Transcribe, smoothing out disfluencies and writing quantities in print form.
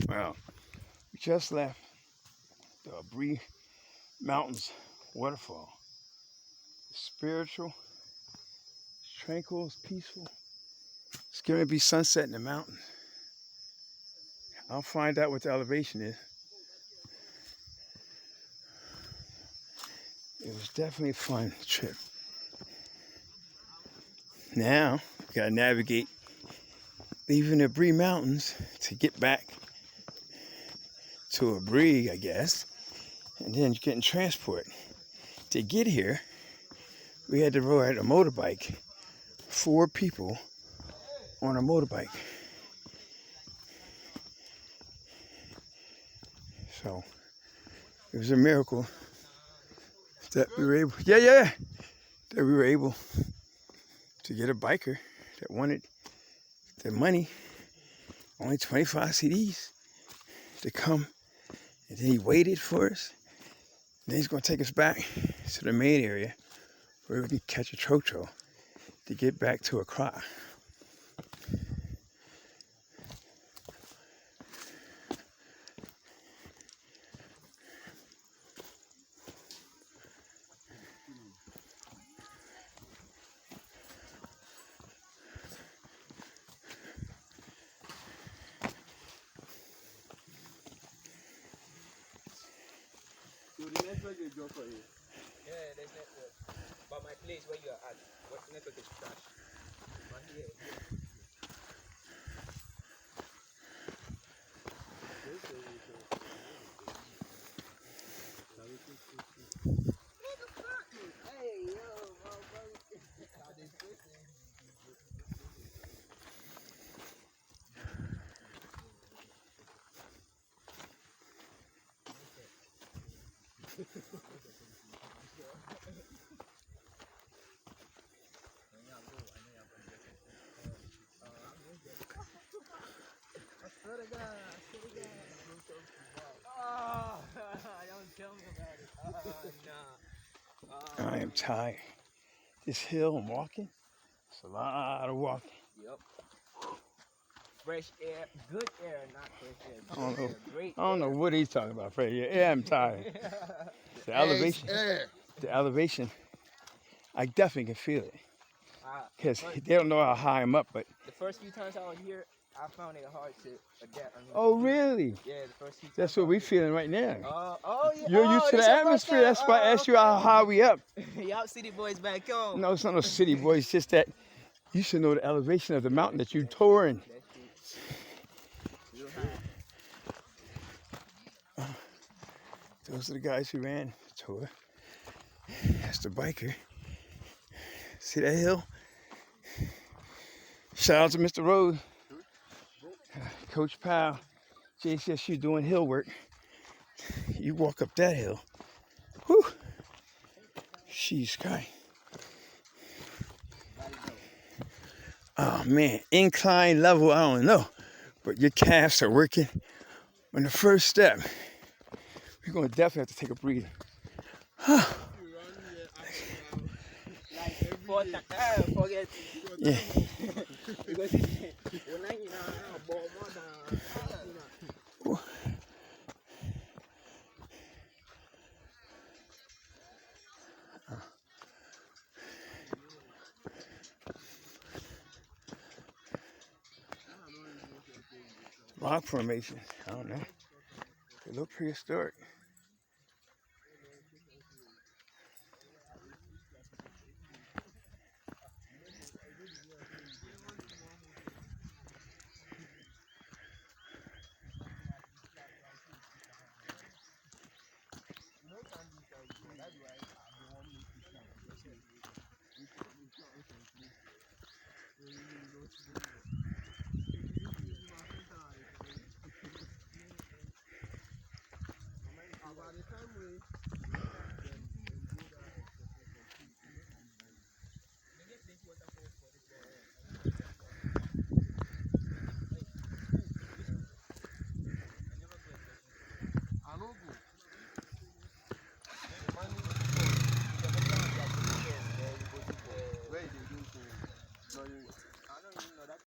Well, we just left the Aubri Mountain Waterfall. It's spiritual, it's tranquil, it's peaceful. It's going to be sunset in the mountain. I'll find out what the elevation is. It was definitely a fun trip. Now, we gotta navigate leaving the Aubri Mountains to get back to Aubri, I guess, and then getting transport. To get here, we had to ride a motorbike. 4 people on a motorbike. So, it was a miracle that we were able, that we were able to get a biker that wanted the money, only 25 CDs, to come. And then he waited for us. And then he's going to take us back to the main area where we can catch a trotro to get back to Accra. So the network is just for you? Yeah, there's network. But my place where you are at, what network is trash? But here. Hey, yo, don't tell me about it. Nah. I am tired. This hill I'm walking, it's a lot of walking. Yep. Fresh air, good air, not fresh air. I don't know. Air, great I don't know what he's talking about, Freddie. Yeah, I'm tired. The elevation. The elevation. I definitely can feel it. Because they don't know how high I'm up, but. The first few times I was here, I found it hard to adapt. Oh, really? Yeah, the first few times. That's what we're feeling right now. Oh, yeah. You're used to the atmosphere. That's why I asked you how high we up. Y'all city boys back home. No, it's not no city boy. It's just that you should know the elevation of the mountain that you're touring. Those are the guys who ran the tour. That's the biker. See that hill? Shout out to Mr. Rose, Coach Powell, JCSU doing hill work. You walk up that hill. Whew. She's sky. Oh man, incline level, I don't know. But your calves are working on the first step. We're going to definitely have to take a breather. Forget. Yeah. Rock formation, I don't know. They look prehistoric.